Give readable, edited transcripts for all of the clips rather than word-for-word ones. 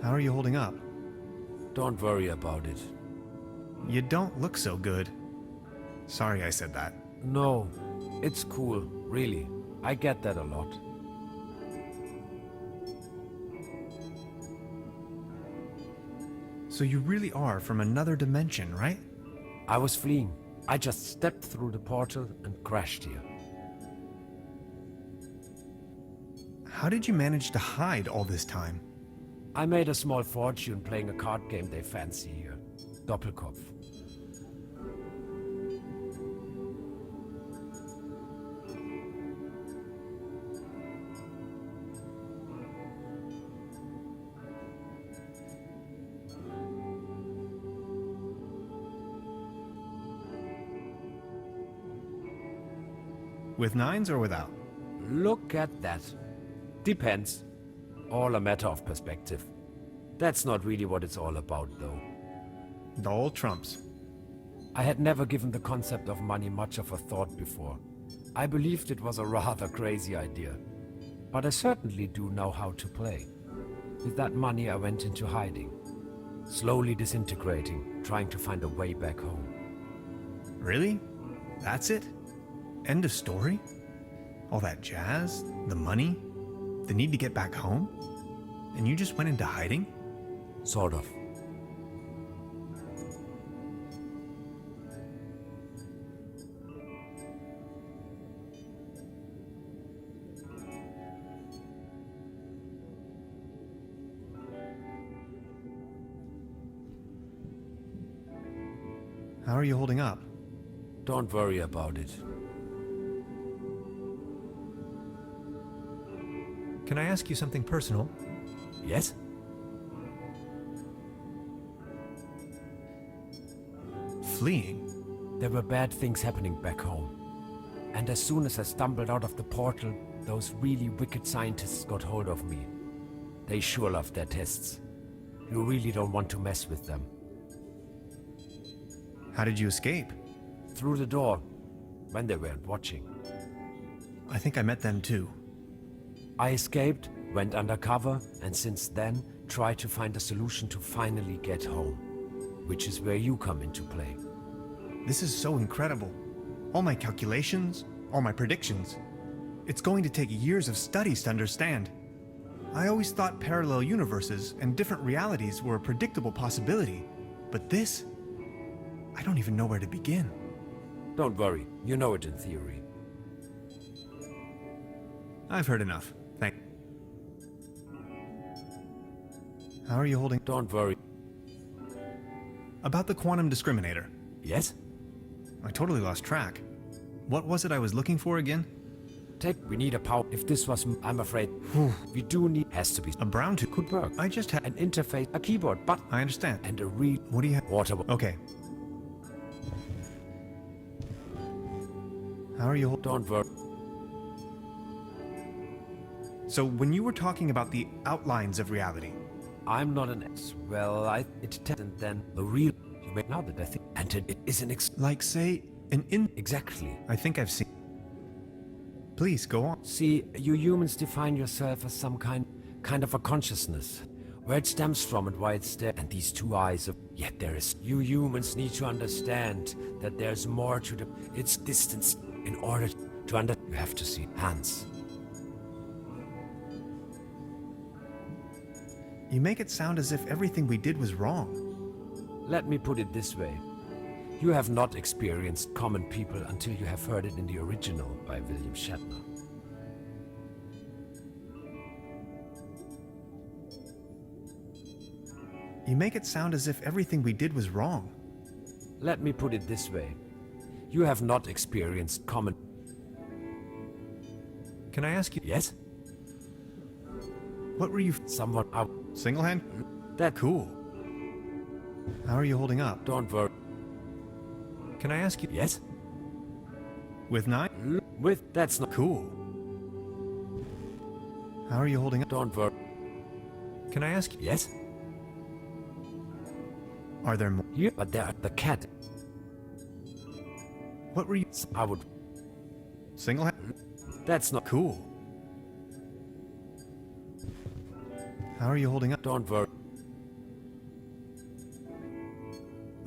How are you holding up? Don't worry about it. You don't look so good. Sorry I said that. No, it's cool, really. I get that a lot. So you really are from another dimension, right? I was fleeing. I just stepped through the portal and crashed here. How did you manage to hide all this time? I made a small fortune playing a card game they fancy here. Doppelkopf. With nines or without? Look at that. Depends. All a matter of perspective. That's not really what it's all about, though. The old trumps. I had never given the concept of money much of a thought before. I believed it was a rather crazy idea. But I certainly do know how to play. With that money I went into hiding. Slowly disintegrating, trying to find a way back home. Really? That's it? End of story? All that jazz, the money, the need to get back home? And you just went into hiding? Sort of. How are you holding up? Don't worry about it. Can I ask you something personal? Yes? Fleeing? There were bad things happening back home. And as soon as I stumbled out of the portal, those really wicked scientists got hold of me. They sure love their tests. You really don't want to mess with them. How did you escape? Through the door, when they weren't watching. I think I met them too. I escaped, went undercover, and since then, tried to find a solution to finally get home. Which is where you come into play. This is so incredible. All my calculations, all my predictions. It's going to take years of studies to understand. I always thought parallel universes and different realities were a predictable possibility. But this, I don't even know where to begin. Don't worry, you know it in theory. I've heard enough. How are you holding? Don't worry. About the quantum discriminator. Yes? I totally lost track. What was it I was looking for again? We need a power. If this was, I'm afraid, we do need, has to be. A brown tube. Could work. I just had An interface, a keyboard, but, I understand. and a real What do you have? water. Okay. How are you holding? Don't worry. So when you were talking about the outlines of reality, I'm not an ex. Well, and then the real, you may now that I think, and it is an like say, an in... exactly. I think I've seen... Please, go on. See, you humans define yourself as some kind of a consciousness. Where it stems from and why it's there, and these two eyes of, yet there is, you humans need to understand that there's more to its distance in order to you have to see hands. You make it sound as if everything we did was wrong. Let me put it this way. You have not experienced common people until you have heard it in the original by William Shatner. You make it sound as if everything we did was wrong. Let me put it this way. You have not experienced common... Can I ask you... Yes? What were you... Somewhat out. Single hand? That Cool. How are you holding up? Don't worry. Can I ask you... Yes? With nine? With... That's not... Cool. How are you holding up? Don't worry. Can I ask you... Yes? Are there more? You... But there... The cat. What were you... I would... Single hand? That's not... Cool. How are you holding up? Don't worry.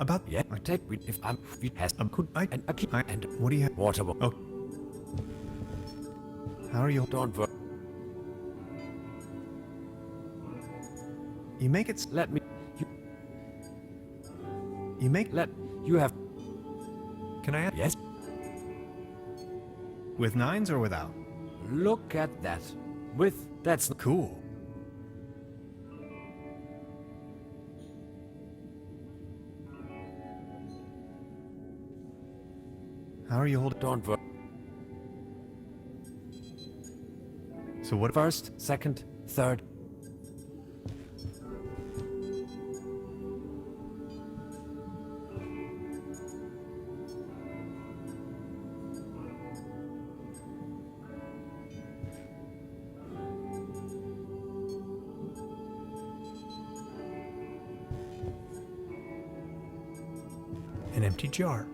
About Yeah, I take it if I'm we has could and a key and what do you have? water. Oh. How are you? Don't worry. You make it. Let me. You make. Let you have. Can I ask? Yes. With nines or without? Look at that. With that's Cool. How are you holding? don't worry. So what? First, second, third. An empty jar.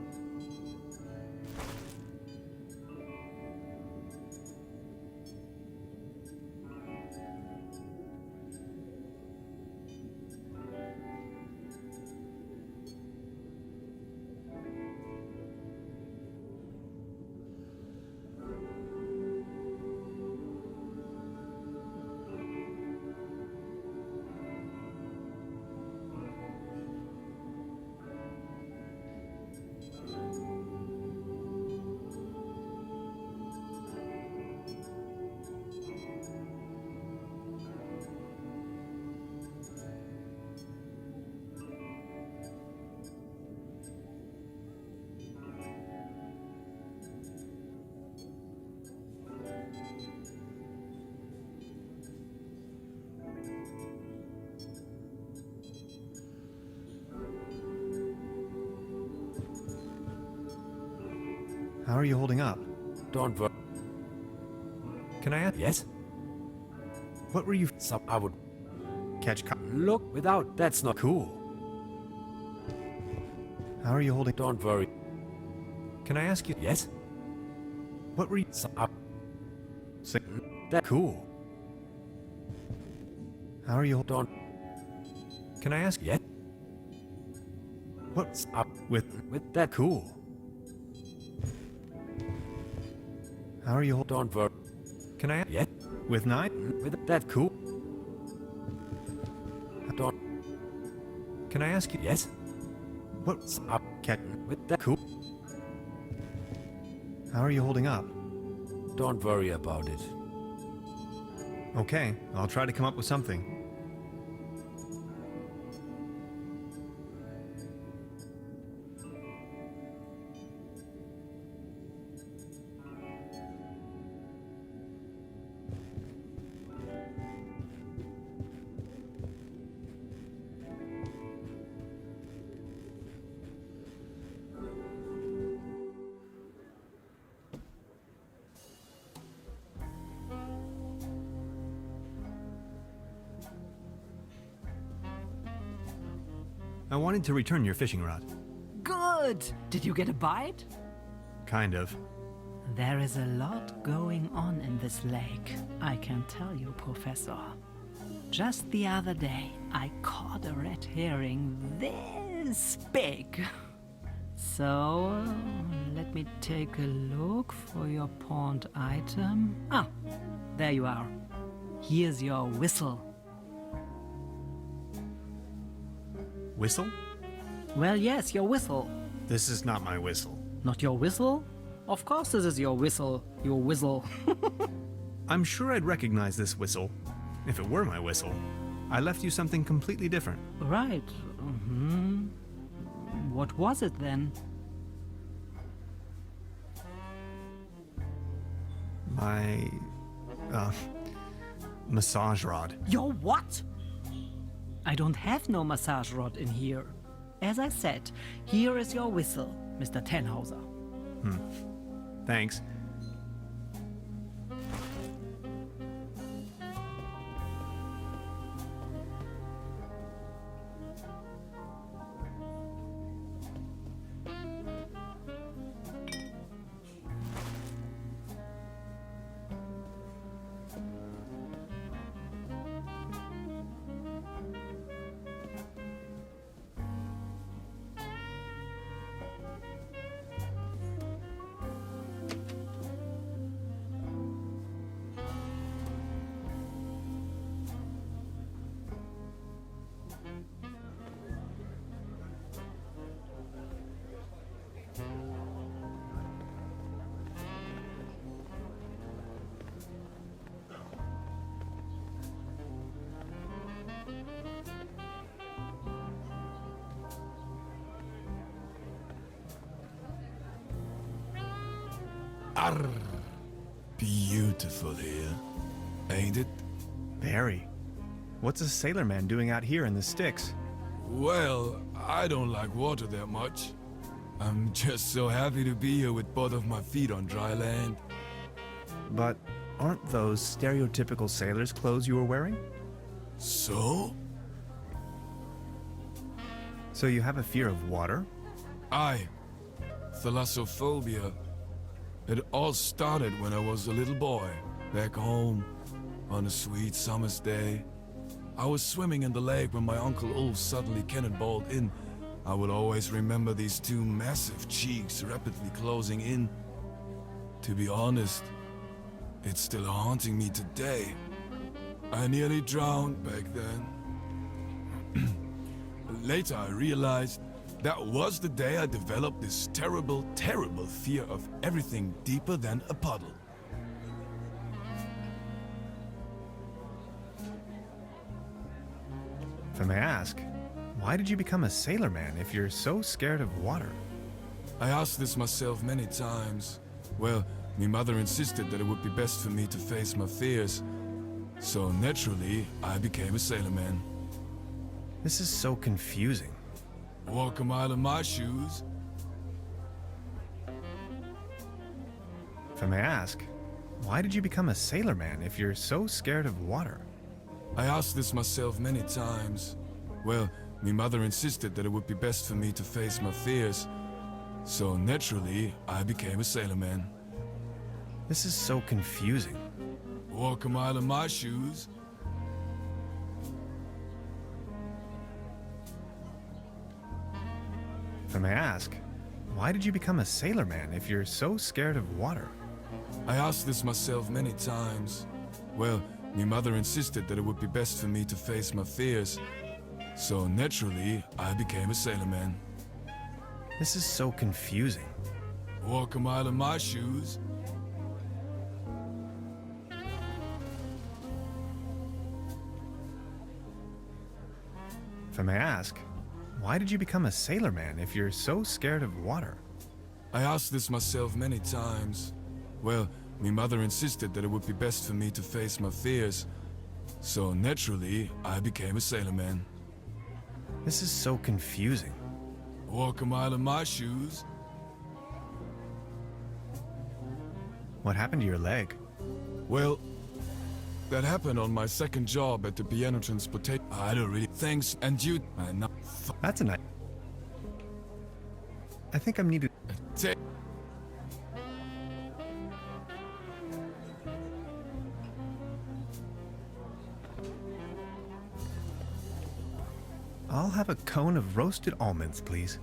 How are you holding up? Don't worry. Can I ask? Yes. What were you? Some I would Catch. look without. That's not Cool. How are you holding? Don't worry. Can I ask you? Yes. What were you? Some up. Say. That Cool. How are you? don't. Can I ask? Yes. What's Up with? with that. Cool. How are you? Don't worry. Can I? Yes. With nine? With that. Cool. Don't. Can I ask you? Yes. What's Up Catch. with that. Cool. How are you holding up? Don't worry about it. Okay, I'll try to come up with something. I wanted to return your fishing rod. Good! Did you get a bite? Kind of. There is a lot going on in this lake, I can tell you, Professor. Just the other day, I caught a red herring this big. So, let me take a look for your pawned item. Ah, there you are. Here's your whistle. Whistle? Well, yes, your whistle. This is not my whistle. Not your whistle? Of course this is your whistle, your whistle. I'm sure I'd recognize this whistle if it were my whistle. I left you something completely different. Right. What was it then? My, massage rod. Your what? I don't have no massage rod in here. As I said, here is your whistle, Mr. Tannhauser. Thanks. Arr. Beautiful here, ain't it? Very. What's a sailorman doing out here in the sticks? Well, I don't like water that much. I'm just so happy to be here with both of my feet on dry land. But aren't those stereotypical sailor's clothes you were wearing? So? So you have a fear of water? Aye. Thalassophobia. It all started when I was a little boy, back home, on a sweet summer's day. I was swimming in the lake when my Uncle Ulf suddenly cannonballed in. I would always remember these two massive cheeks rapidly closing in. To be honest, it's still haunting me today. I nearly drowned back then. Later I realized that was the day I developed this terrible, terrible fear of everything deeper than a puddle. If I may ask, why did you become a sailorman if you're so scared of water? I asked this myself many times. Well, my mother insisted that it would be best for me to face my fears. So naturally, I became a sailorman. This is so confusing. Walk a mile in my shoes. If I may ask, why did you become a sailorman if you're so scared of water? I asked this myself many times. Well, my mother insisted that it would be best for me to face my fears. So naturally, I became a sailorman. This is so confusing. Walk a mile in my shoes. If I may ask, why did you become a sailorman if you're so scared of water? I asked this myself many times. Well, my mother insisted that it would be best for me to face my fears. So naturally, I became a sailorman. This is so confusing. Walk a mile in my shoes. If I may ask, why did you become a sailorman if you're so scared of water? I asked this myself many times. Well, my mother insisted that it would be best for me to face my fears. So naturally, I became a sailorman. This is so confusing. Walk a mile in my shoes. What happened to your leg? Well, that happened on my second job at the piano transportation. I don't really. Thanks, and you. That's a nice. I think I'm needed. I'll have a cone of roasted almonds, please.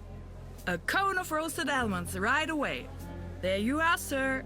A cone of roasted almonds right away. There you are, sir.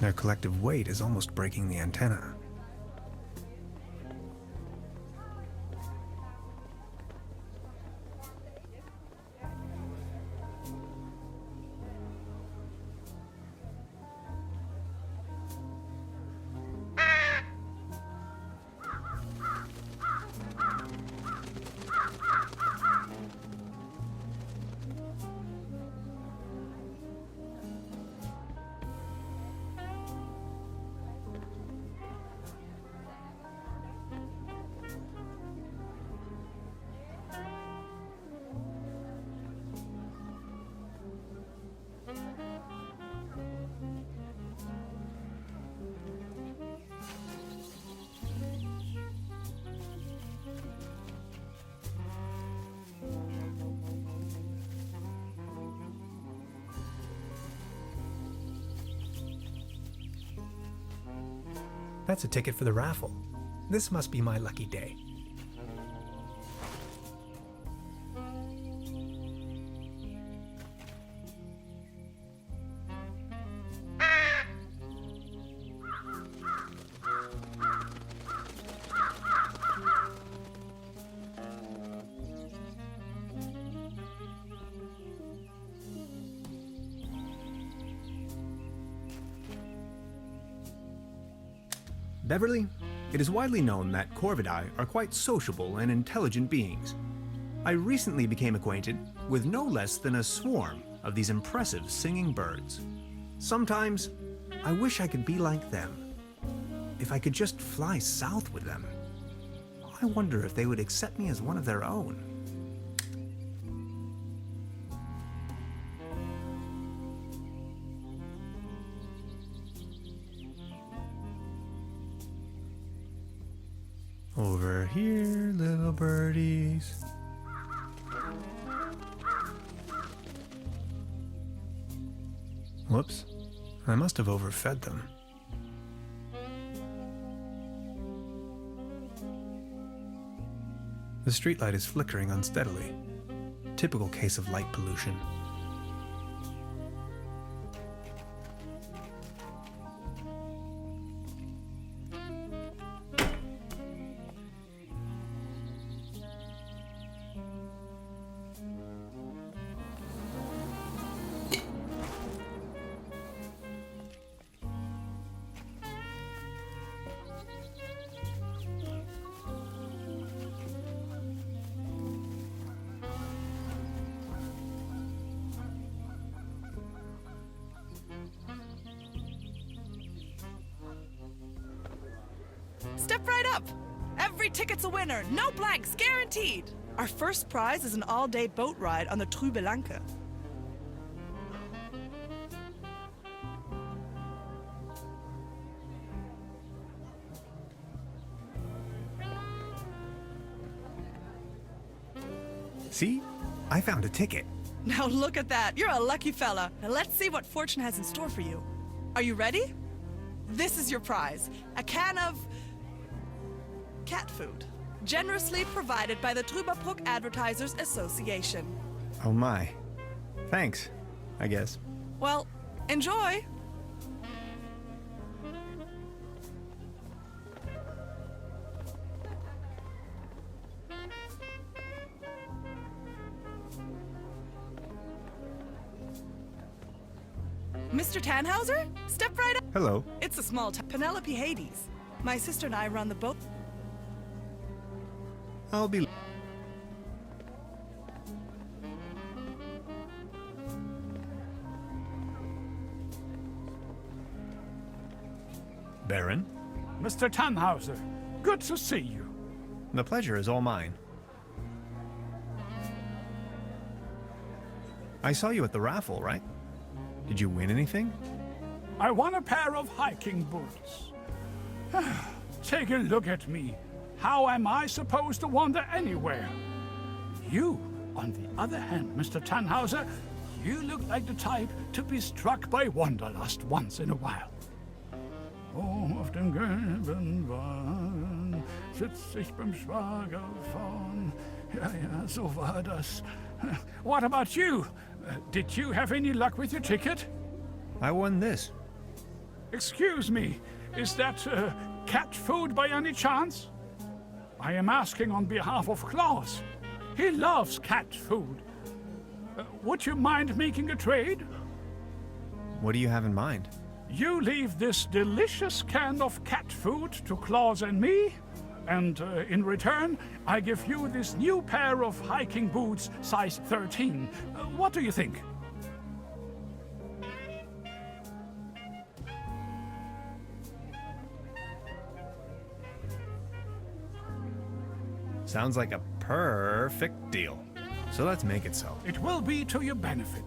Their collective weight is almost breaking the antenna. That's a ticket for the raffle. This must be my lucky day. Beverly, it is widely known that Corvidae are quite sociable and intelligent beings. I recently became acquainted with no less than a swarm of these impressive singing birds. Sometimes, I wish I could be like them. If I could just fly south with them. I wonder if they would accept me as one of their own. Over here, little birdies. Whoops. I must have overfed them. The streetlight is flickering unsteadily. Typical case of light pollution. Step right up. Every ticket's a winner. No blanks, guaranteed. Our first prize is an all-day boat ride on the Truberbrook. See? I found a ticket. Now look at that. You're a lucky fella. Now let's see what fortune has in store for you. Are you ready? This is your prize. A can of cat food. Generously provided by the Truberbrook Advertisers Association. Oh my. Thanks, I guess. Well, enjoy. Mr. Tannhauser, step right up. Hello. It's a small town. Penelope Hades. My sister and I run the boat. I'll be... Baron, Mr. Tannhauser, good to see you. the pleasure is all mine. I saw you at the raffle, right? Did you win anything? I won a pair of hiking boots. Take a look at me. How am I supposed to wander anywhere? You, on the other hand, Mr. Tannhauser, you look like the type to be struck by wanderlust once in a while. Oh, auf dem gelben Wagen sitz ich beim Schwager vorn. Ja, ja, so war das. What about you? Did you have any luck with your ticket? I won this. Excuse me, is that cat food by any chance? I am asking on behalf of Klaus. He loves cat food. Would you mind making a trade? What do you have in mind? You leave this delicious can of cat food to Klaus and me, and in return, I give you this new pair of hiking boots, size 13. What do you think? Sounds like a perfect deal. So let's make it so. It will be to your benefit.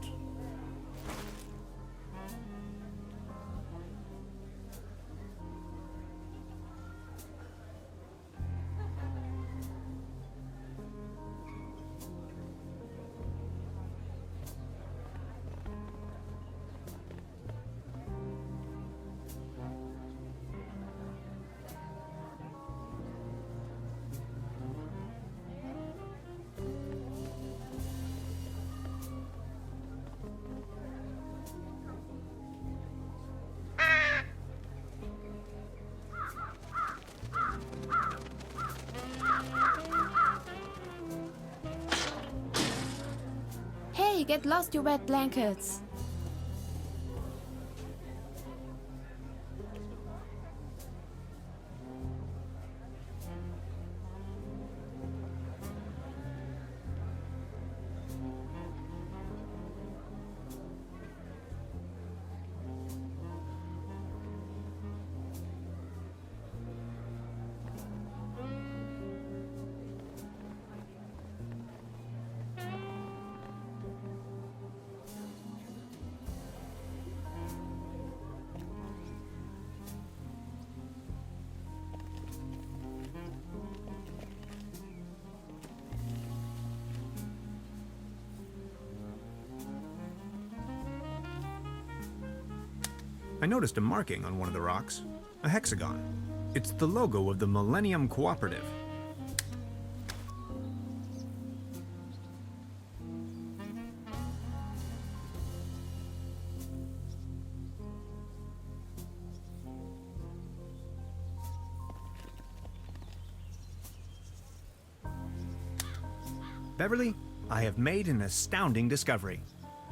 get lost, you wet blankets. I noticed a marking on one of the rocks, a hexagon. It's the logo of the Millennium Cooperative. Beverly, I have made an astounding discovery.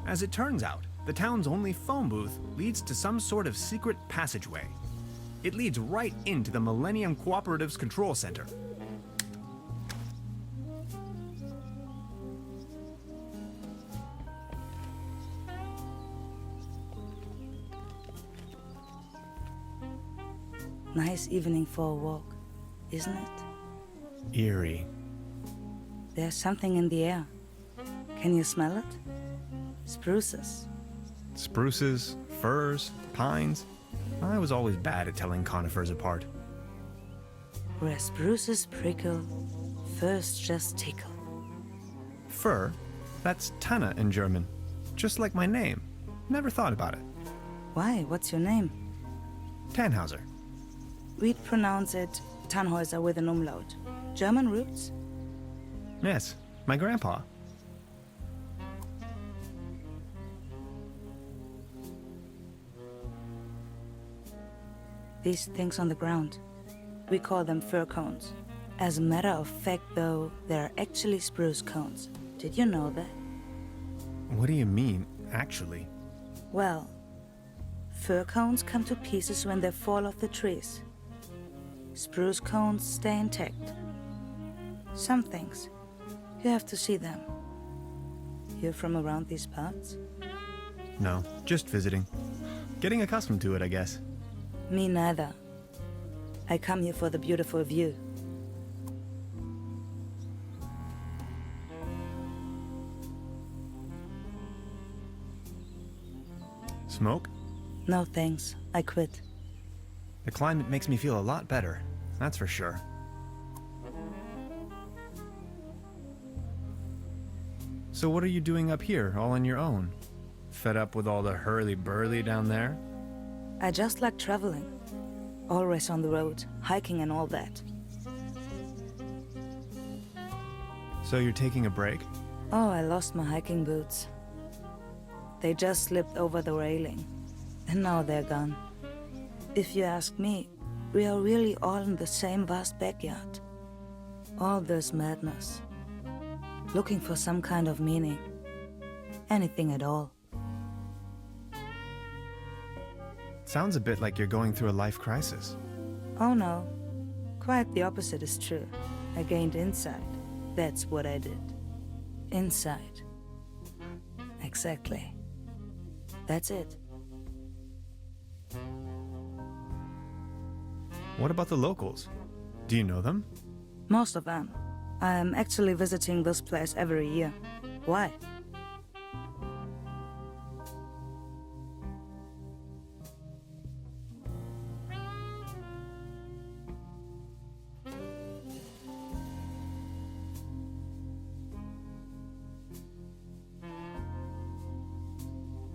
As it turns out, the town's only phone booth leads to some sort of secret passageway. It leads right into the Millennium Cooperative's control center. Nice evening for a walk, isn't it? Eerie. There's something in the air. Can you smell it? Spruces. Spruces, firs, pines. I was always bad at telling conifers apart. Where spruces prickle, firs just tickle. Fir? That's Tanne in German. Just like my name. Never thought about it. Why? What's your name? Tannhauser. We'd pronounce it Tannhäuser with an umlaut. German roots? Yes, my grandpa. These things on the ground. We call them fir cones. As a matter of fact, though, they're actually spruce cones. Did you know that? What do you mean, actually? Well, fir cones come to pieces when they fall off the trees. Spruce cones stay intact. Some things, you have to see them. You're from around these parts? No, just visiting. Getting accustomed to it, I guess. Me neither. I come here for the beautiful view. Smoke? No thanks, I quit. The climate makes me feel a lot better, that's for sure. So what are you doing up here, all on your own? Fed up with all the hurly-burly down there? I just like traveling. Always on the road, hiking and all that. So you're taking a break? Oh, I lost my hiking boots. They just slipped over the railing. And now they're gone. If you ask me, we are really all in the same vast backyard. All this madness. Looking for some kind of meaning. Anything at all. Sounds a bit like you're going through a life crisis. Oh no. Quite the opposite is true. I gained insight. That's what I did. Insight. Exactly. That's it. What about the locals? Do you know them? Most of them. I am actually visiting this place every year. Why?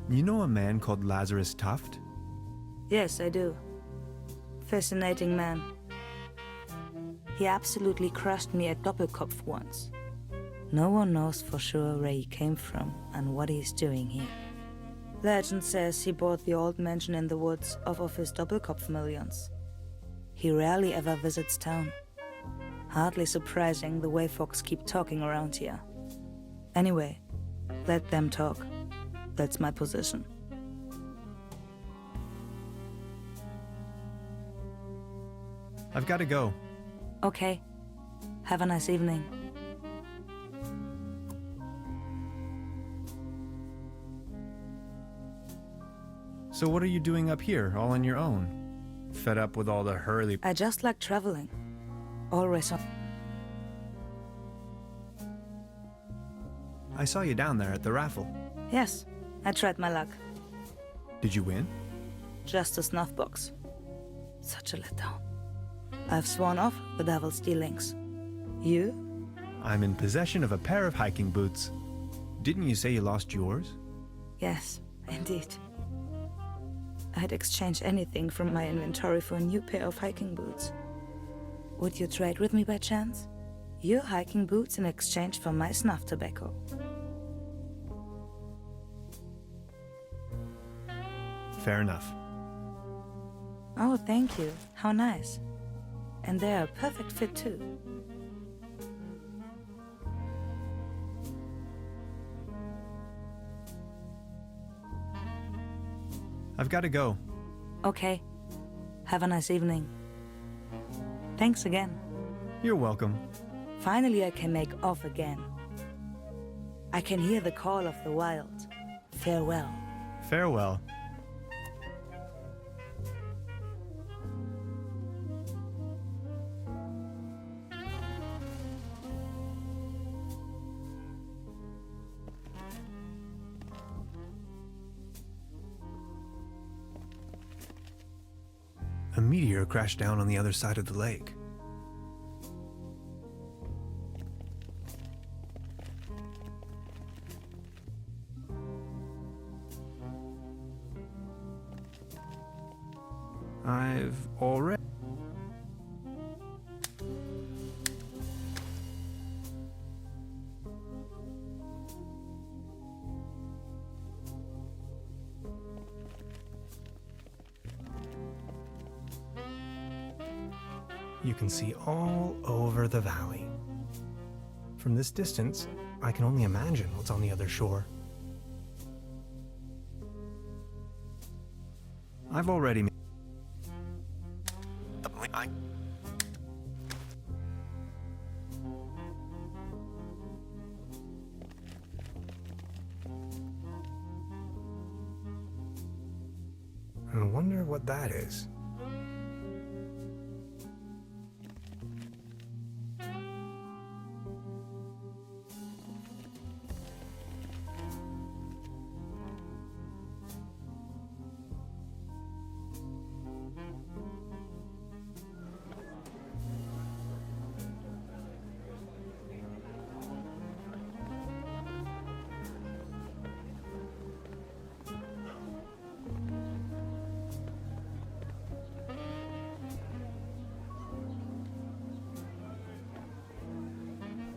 You know a man called Lazarus Tuft? Yes, I do. Fascinating man. He absolutely crushed me at Doppelkopf once. No one knows for sure where he came from and what he's doing here. Legend says he bought the old mansion in the woods off of his Doppelkopf millions. He rarely ever visits town. Hardly surprising the way folks keep talking around here. Anyway, Let them talk. That's my position. I've got to go. Okay. Have a nice evening. So what are you doing up here, all on your own? Fed up with all the hurly... I just like traveling. Always on. I saw you down there at the raffle. Yes, I tried my luck. Did you win? Just a snuff box. Such a letdown. I've sworn off the devil's dealings. You? I'm in possession of a pair of hiking boots. Didn't you say you lost yours? Yes, indeed. I'd exchange anything from my inventory for a new pair of hiking boots. Would you trade with me by chance? Your hiking boots in exchange for my snuff tobacco. Fair enough. Oh, thank you. How nice. And they're a perfect fit too. I've got to go. Okay. Have a nice evening. Thanks again. You're welcome. Finally I can make off again. I can hear the call of the wild. Farewell. Farewell. A meteor crashed down on the other side of the lake. I've already... You can see all over the valley. From this distance, I can only imagine what's on the other shore. I've already made... I wonder what that is.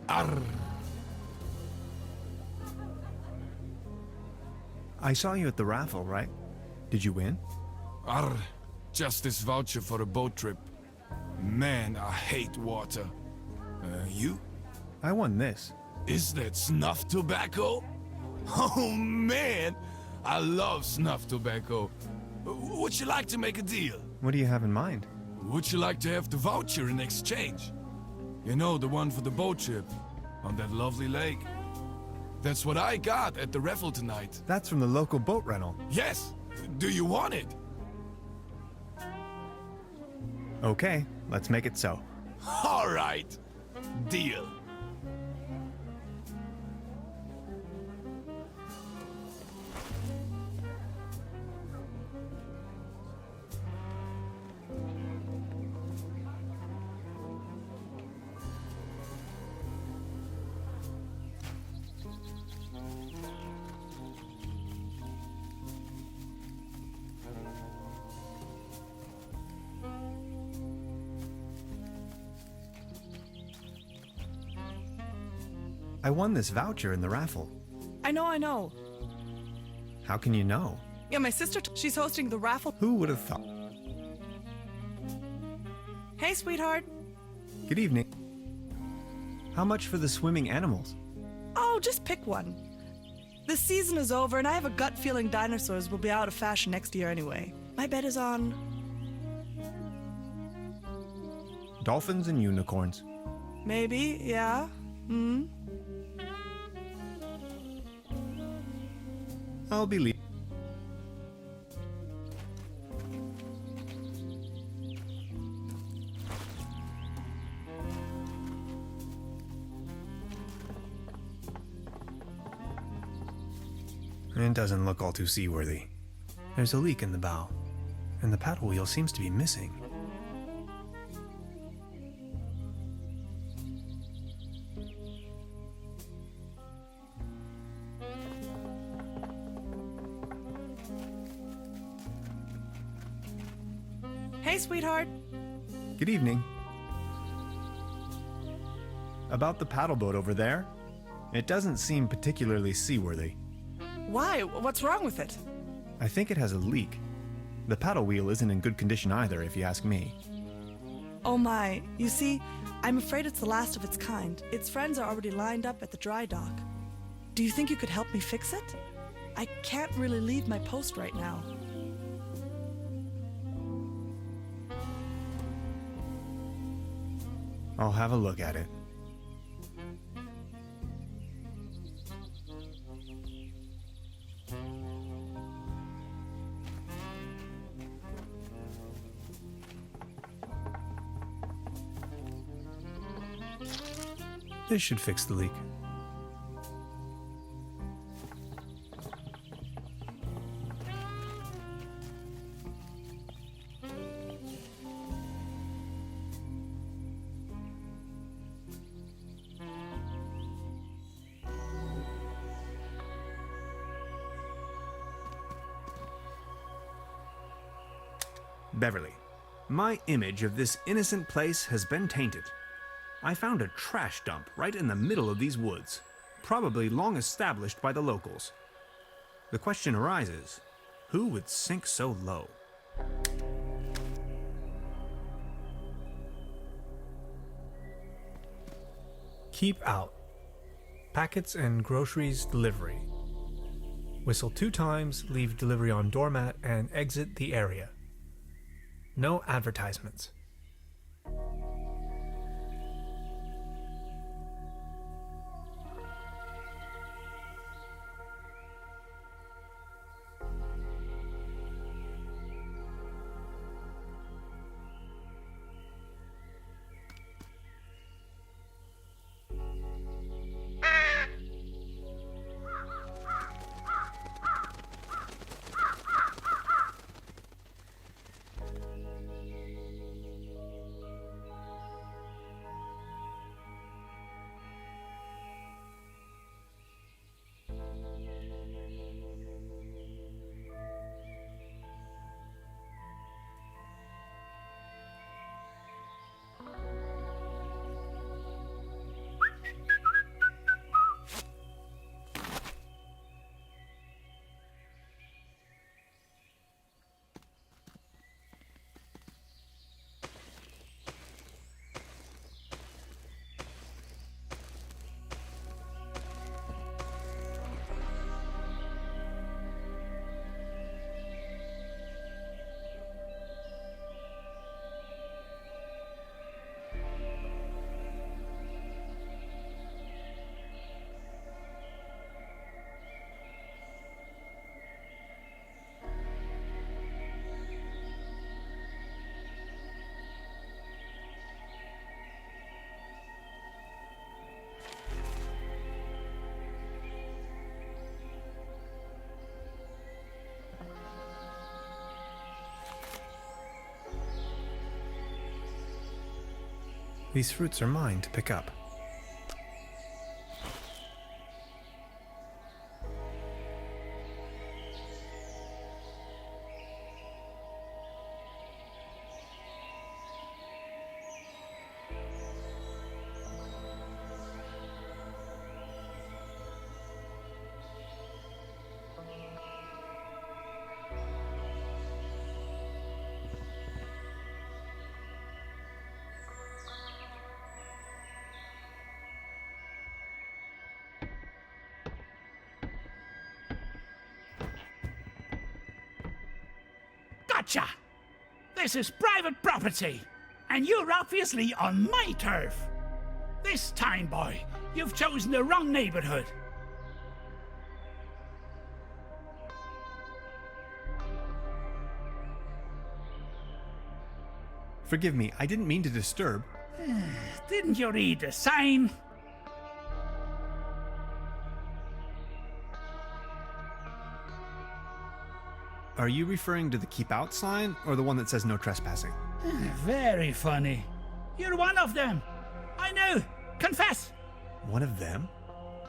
Arr. I saw you at the raffle, right? Did you win? Arr. Just this voucher for a boat trip. Man, I hate water. You? I won this. Is that snuff tobacco? Oh man, I love snuff tobacco. Would you like to make a deal? What do you have in mind? Would you like to have the voucher in exchange? You know, the one for the boat trip on that lovely lake. That's what I got at the raffle tonight. That's from the local boat rental. Yes. Do you want it? Okay, let's make it so. All right. Deal. I won this voucher in the raffle. I know. How can you know? Yeah, my sister, she's hosting the raffle. Who would have thought? Hey, sweetheart. Good evening. How much for the swimming animals? Oh, just pick one. The season is over, and I have a gut feeling dinosaurs will be out of fashion next year anyway. My bet is on... Dolphins and unicorns. maybe, yeah? I'll be leaving. It doesn't look all too seaworthy. There's a leak in the bow, and the paddle wheel seems to be missing. Hey, sweetheart. Good evening. About the paddle boat over there? It doesn't seem particularly seaworthy. Why? What's wrong with it? I think it has a leak. The paddle wheel isn't in good condition either, if you ask me. Oh my. You see, I'm afraid it's the last of its kind. Its friends are already lined up at the dry dock. Do you think you could help me fix it? I can't really leave my post right now. I'll have a look at it. This should fix the leak. Beverly, my image of this innocent place has been tainted. I found a trash dump right in the middle of these woods, probably long established by the locals. The question arises, who would sink so low? Keep out. Packets and groceries delivery. Whistle 2 times, leave delivery on doormat, and exit the area. No advertisements. These fruits are mine to pick up. Gotcha! This is private property, and you're obviously on my turf. This time, boy, you've chosen the wrong neighborhood. Forgive me, I didn't mean to disturb. Didn't you read the sign? Are you referring to the keep out sign or the one that says no trespassing? Very funny. You're one of them. I know. Confess. One of them?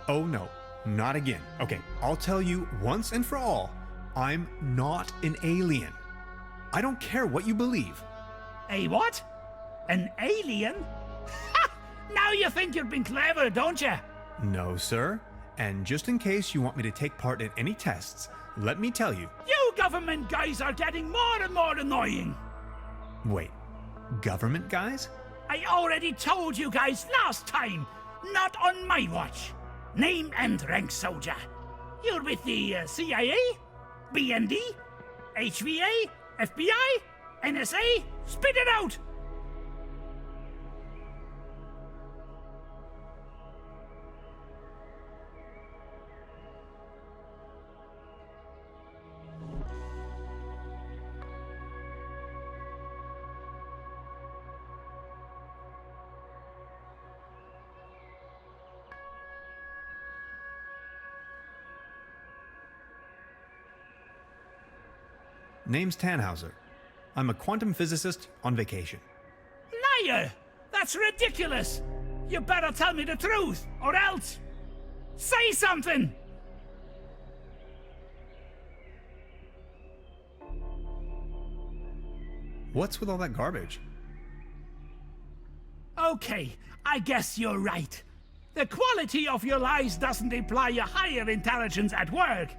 Oh no, not again. Okay, I'll tell you once and for all, I'm not an alien. I don't care what you believe. A what? An alien? Ha! Now you think you've been clever, don't you? No, sir. And just in case you want me to take part in any tests, let me tell you. You government guys are getting more and more annoying. Wait, government guys? I already told you guys last time. Not on my watch. Name and rank, soldier. You're with the CIA? BND? HVA? FBI? NSA? Spit it out! Name's Tannhauser. I'm a quantum physicist on vacation. Liar! That's ridiculous! You better tell me the truth, or else... Say something! What's with all that garbage? Okay, I guess you're right. The quality of your lies doesn't imply a higher intelligence at work.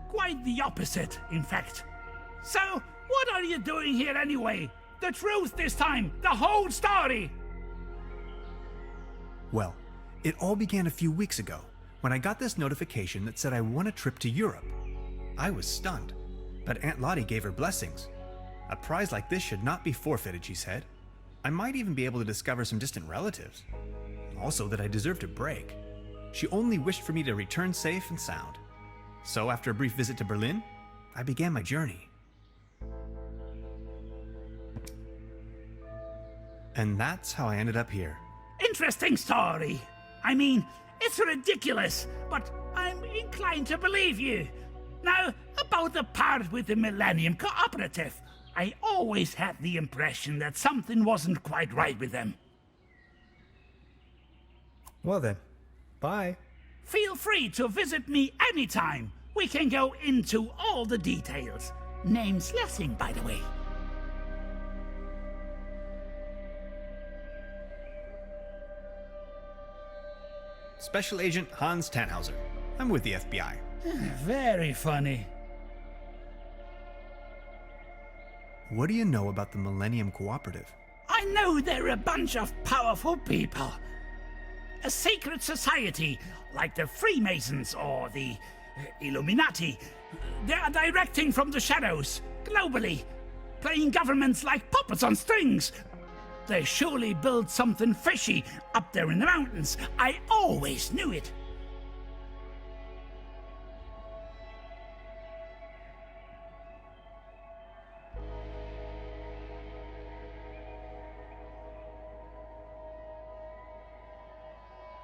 Quite the opposite, in fact. So, what are you doing here anyway? The truth this time, the whole story! Well, it all began a few weeks ago when I got this notification that said I won a trip to Europe. I was stunned, but Aunt Lottie gave her blessings. A prize like this should not be forfeited, she said. I might even be able to discover some distant relatives. Also that I deserved a break. She only wished for me to return safe and sound. So after a brief visit to Berlin, I began my journey. And that's how I ended up here. Interesting story. I mean, it's ridiculous, but I'm inclined to believe you. Now, about the part with the Millennium Cooperative. I always had the impression that something wasn't quite right with them. Well then, bye. Feel free to visit me anytime. We can go into all the details. Name's Lessing, by the way. Special Agent Hans Tannhauser. I'm with the FBI. Very funny. What do you know about the Millennium Cooperative? I know they're a bunch of powerful people. A secret society, like the Freemasons or the Illuminati. They're directing from the shadows, globally, playing governments like puppets on strings. They surely built something fishy up there in the mountains. I always knew it.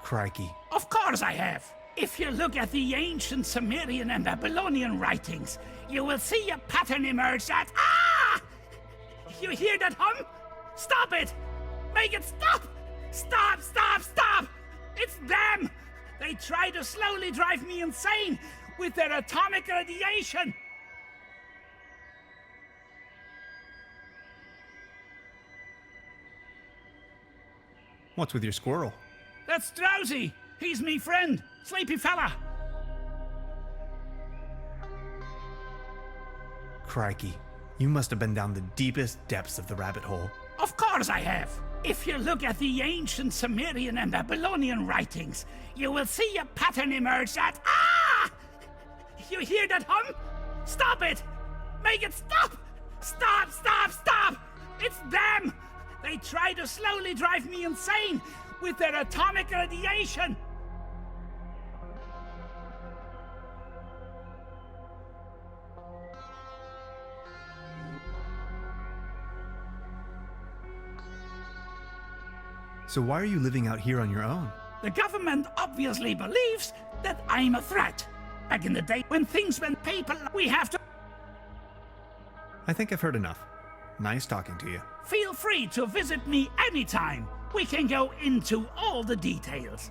Crikey. Of course I have. If you look at the ancient Sumerian and Babylonian writings, you will see a pattern emerge that... Ah! You hear that hum? Stop it! Make it stop! Stop, stop, stop! It's them! They try to slowly drive me insane with their atomic radiation! What's with your squirrel? That's Drowsy! He's me friend, sleepy fella! Crikey. You must have been down the deepest depths of the rabbit hole. Of course I have. If you look at the ancient Sumerian and Babylonian writings, you will see a pattern emerge that... Ah! You hear that hum? Stop it! Make it stop! Stop! Stop! Stop! It's them! They try to slowly drive me insane with their atomic radiation! So why are you living out here on your own? The government obviously believes that I'm a threat. Back in the day when things went paper, we have to... I think I've heard enough. Nice talking to you. Feel free to visit me anytime. We can go into all the details.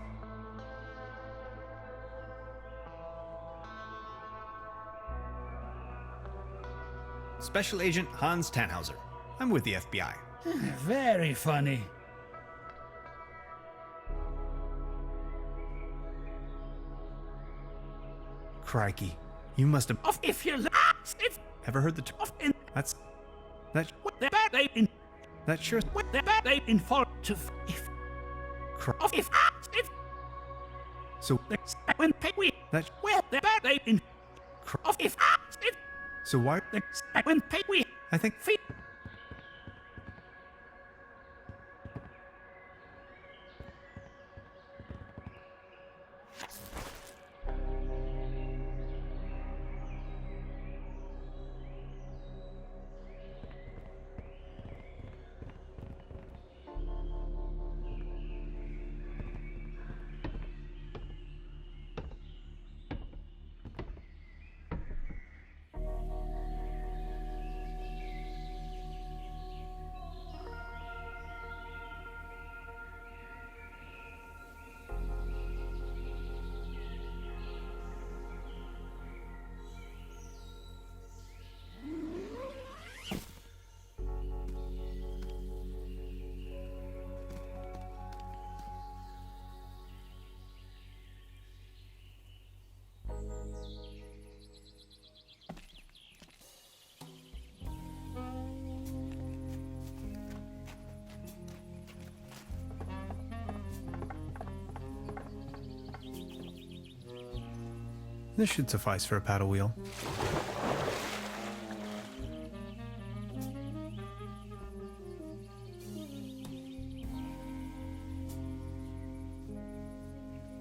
Special Agent Hans Tannhauser. I'm with the FBI. Very funny. Crikey. You must have If you it's ever heard the term. in That they in that sure they inform to if if so when we that well they in if so why when we I think this should suffice for a paddle wheel.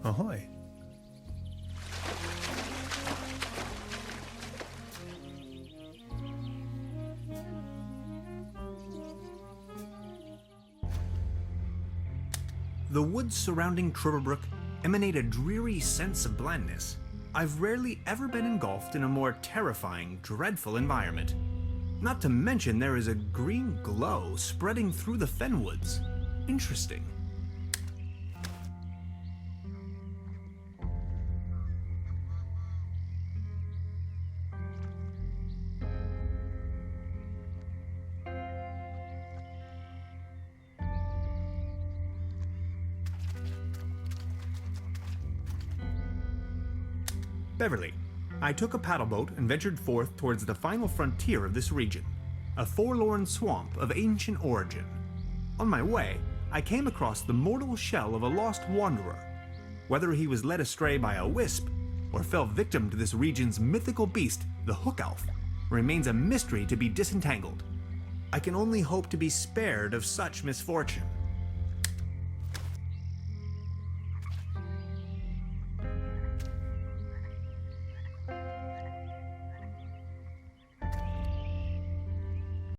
Ahoy. The woods surrounding Truberbrook emanate a dreary sense of blandness. I've rarely ever been engulfed in a more terrifying, dreadful environment. Not to mention there is a green glow spreading through the fenwoods. Interesting. Beverly, I took a paddle boat and ventured forth towards the final frontier of this region, a forlorn swamp of ancient origin. On my way, I came across the mortal shell of a lost wanderer. Whether he was led astray by a wisp or fell victim to this region's mythical beast, the Hook Elf, remains a mystery to be disentangled. I can only hope to be spared of such misfortune.